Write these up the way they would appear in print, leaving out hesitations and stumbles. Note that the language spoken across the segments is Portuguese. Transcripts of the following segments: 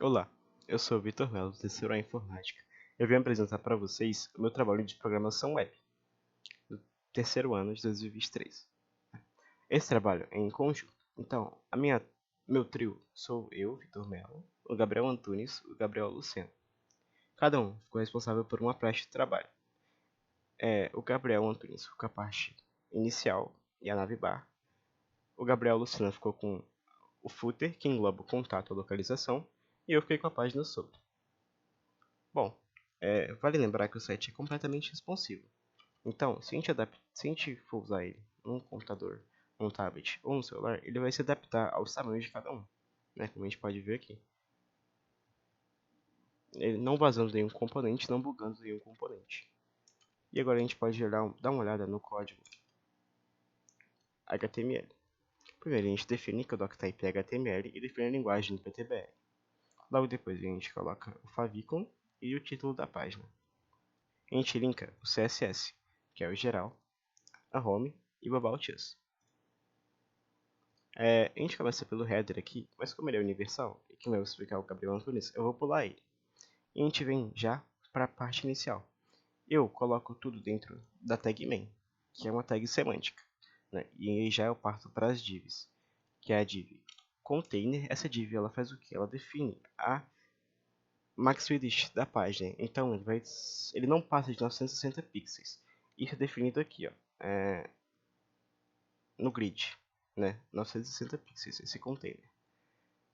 Olá, eu sou o Vitor Melo, do terceiro A Informática. Eu vim apresentar para vocês o meu trabalho de programação web, do terceiro ano de 2023. Esse trabalho é em conjunto, então meu trio sou eu, Vitor Melo, o Gabriel Antunes e o Gabriel Luciano. Cada um ficou responsável por uma parte de trabalho. O Gabriel Antunes ficou com a parte inicial e a navbar. O Gabriel Luciano ficou com o footer, que engloba o contato e a localização, e eu fiquei com a página sobre. Bom, vale lembrar que o site é completamente responsivo. Então, se a gente for usar ele num computador, num tablet ou no celular, ele vai se adaptar aos tamanhos de cada um, né? Como a gente pode ver aqui. Ele não vazando nenhum componente, não bugando nenhum componente. E agora a gente pode dar uma olhada no código HTML. Primeiro a gente define que o doctype é HTML e define a linguagem do PTBR. Logo depois a gente coloca o favicon e o título da página. A gente linka o CSS, que é o geral, a home e o about us. A gente começa pelo header aqui, mas como ele é universal, e quem vai explicar o Gabriel Antunes, eu vou pular ele. E a gente vem já para a parte inicial. Eu coloco tudo dentro da tag main, que é uma tag semântica. Né? E aí já eu parto para as divs, que é a div container. Essa div ela faz o que? Ela define a max width da página. Então ele não passa de 960 pixels. Isso é definido aqui, ó, no grid, né? 960 pixels esse container.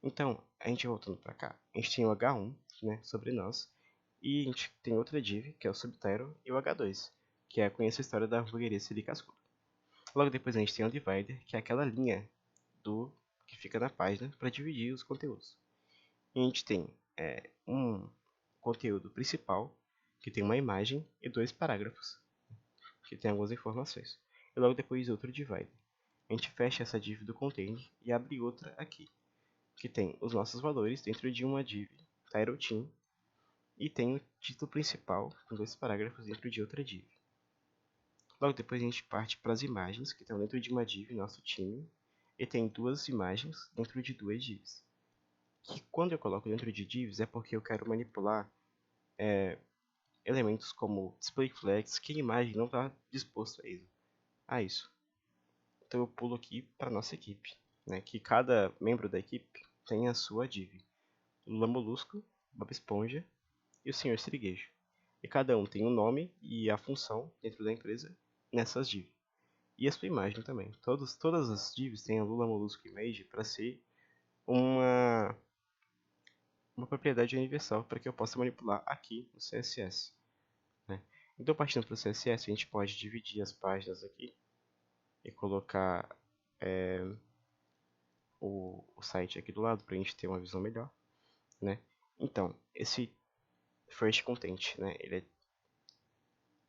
Então, a gente voltando para cá, a gente tem o H1, né, sobre nós, e a gente tem outra div, que é o subtitle, e o H2, que é conhecer a história da hamburgueria Siri Cascudo. Logo depois a gente tem o divider, que é aquela linha que fica na página para dividir os conteúdos. E a gente tem um conteúdo principal, que tem uma imagem e dois parágrafos, que tem algumas informações. E logo depois outro divider. A gente fecha essa div do container e abre outra aqui, que tem os nossos valores dentro de uma div title team e tem o título principal com dois parágrafos dentro de outra div. Logo depois a gente parte para as imagens que estão dentro de uma div nosso time e tem duas imagens dentro de duas divs. Que quando eu coloco dentro de divs é porque eu quero manipular elementos como display flags que a imagem não está disposta a isso. Então eu pulo aqui para nossa equipe, né, que cada membro da equipe tem a sua div. Lula Molusco, Bob Esponja e o Sr. Siriguejo. E cada um tem um nome e a função dentro da empresa nessas divs. E a sua imagem também. Todas as divs têm a Lula Molusco Image para ser uma, uma propriedade universal para que eu possa manipular aqui no CSS. Né? Então, partindo para o CSS, a gente pode dividir as páginas aqui e colocar o site aqui do lado para a gente ter uma visão melhor. Né? Então, esse first content, né, ele é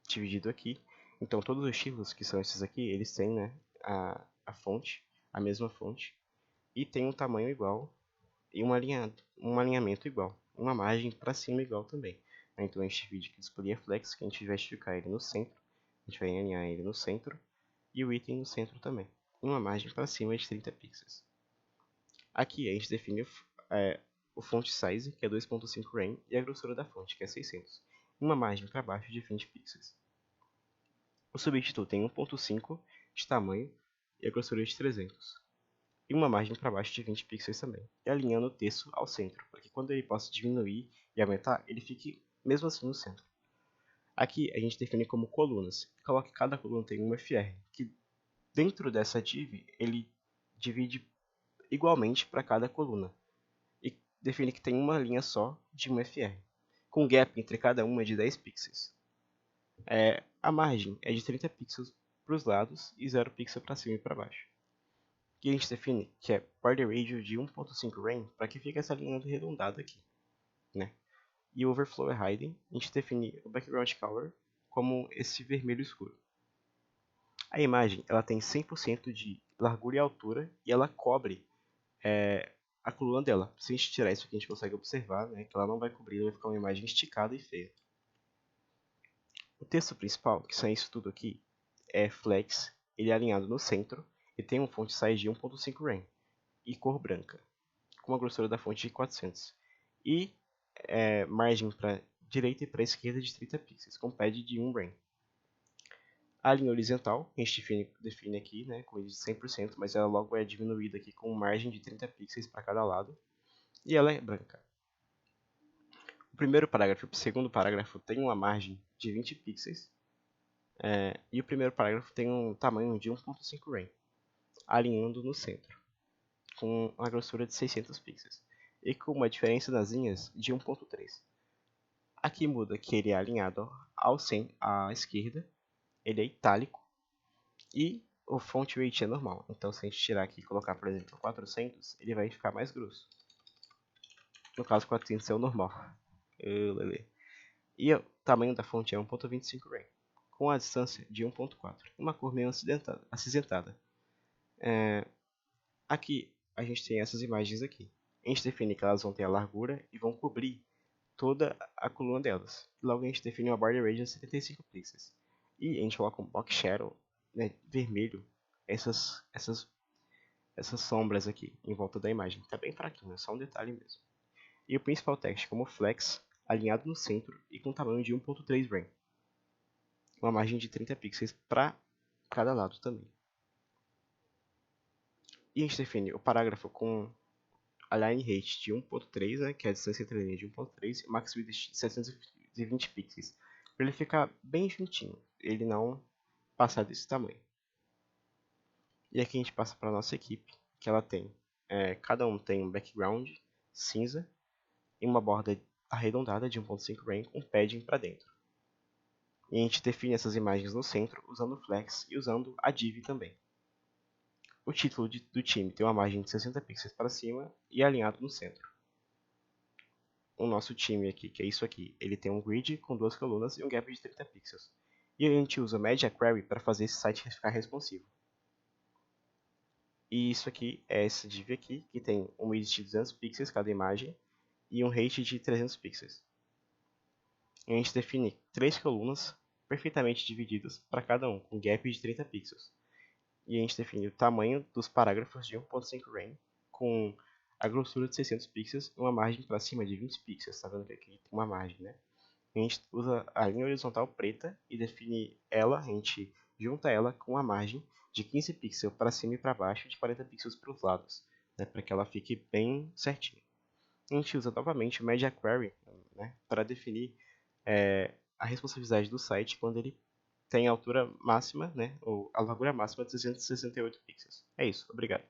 dividido aqui. Então todos os estilos que são esses aqui, eles têm, né, a fonte, a mesma fonte, e tem um tamanho igual e um alinhamento igual, uma margem para cima igual também. Então a gente divide aqui o display flex, que a gente vai esticar ele no centro, a gente vai alinhar ele no centro, e o item no centro também, uma margem para cima de 30 pixels. Aqui a gente define o font size, que é 2.5 rem, e a grossura da fonte, que é 600, uma margem para baixo de 20 pixels. O subtítulo tem 1.5 de tamanho e a grossura de 300. E uma margem para baixo de 20 pixels também. E alinhando o texto ao centro, para que quando ele possa diminuir e aumentar, ele fique mesmo assim no centro. Aqui a gente define como colunas. Coloque que cada coluna tem um FR, que dentro dessa div ele divide igualmente para cada coluna. E define que tem uma linha só de um FR, com gap entre cada uma de 10 pixels. A margem é de 30 pixels para os lados e 0 pixel para cima e para baixo. E a gente define que é border radius de 1.5 rem para que fique essa linha arredondada aqui. Né? E o overflow é hiding, a gente define o background color como esse vermelho escuro. A imagem ela tem 100% de largura e altura e ela cobre a coluna dela. Se a gente tirar isso aqui, a gente consegue observar, né, que ela não vai cobrir, vai ficar uma imagem esticada e feia. O texto principal, que são isso tudo aqui, é flex, ele é alinhado no centro e tem um font size de 1.5 rem e cor branca, com uma grossura da fonte de 400. e margem para direita e para esquerda de 30 pixels, com pad de 1 rem. A linha horizontal, a gente define aqui, né, com de 100%, mas ela logo é diminuída aqui com margem de 30 pixels para cada lado, e ela é branca. O primeiro parágrafo e o segundo parágrafo tem uma margem de 20 pixels, e o primeiro parágrafo tem um tamanho de 1.5 rem, alinhando no centro, com uma grossura de 600 pixels, e com uma diferença nas linhas de 1.3. Aqui muda que ele é alinhado à esquerda, ele é itálico, e o font weight é normal. Então, se a gente tirar aqui e colocar, por exemplo, 400, ele vai ficar mais grosso. No caso, 400 é o normal. E o tamanho da fonte é 1.25 rem, com a distância de 1.4. Uma cor meio acinzentada. Aqui, a gente tem essas imagens aqui. A gente define que elas vão ter a largura e vão cobrir toda a coluna delas. Logo, a gente define uma border radius de 75 pixels. E a gente coloca um box shadow, né, vermelho, essas sombras aqui em volta da imagem. Tá bem fraquinho, é só um detalhe mesmo. E o principal text como flex, alinhado no centro e com tamanho de 1.3 rem. Uma margem de 30 pixels para cada lado também. E a gente define o parágrafo com align rate de 1.3, né, que é a distância entre linhas de 1.3, e max width de 720 pixels, para ele ficar bem juntinho, ele não passar desse tamanho. E aqui a gente passa para a nossa equipe, que ela tem, cada um tem um background cinza e uma borda arredondada de 1.5 rem com padding para dentro. E a gente define essas imagens no centro usando o flex e usando a div também. O título do time tem uma margem de 60 pixels para cima e alinhado no centro. O nosso time aqui, que é isso aqui, ele tem um grid com duas colunas e um gap de 30 pixels. E a gente usa Media Query para fazer esse site ficar responsivo. E isso aqui é essa div aqui, que tem um width de 200 pixels cada imagem e um height de 300 pixels. E a gente define 3 colunas perfeitamente divididas para cada um, com gap de 30 pixels. E a gente define o tamanho dos parágrafos de 1.5 rem, com a grossura de 600 pixels e uma margem para cima de 20 pixels. Tá vendo que aqui tem uma margem, né? A gente usa a linha horizontal preta e define ela, a gente junta ela com a margem de 15 pixels para cima e para baixo e de 40 pixels para os lados, né, para que ela fique bem certinha. A gente usa novamente o Media Query, né, para definir a responsabilidade do site quando ele tem a altura máxima, né, ou a largura máxima de 668 pixels. É isso, obrigado.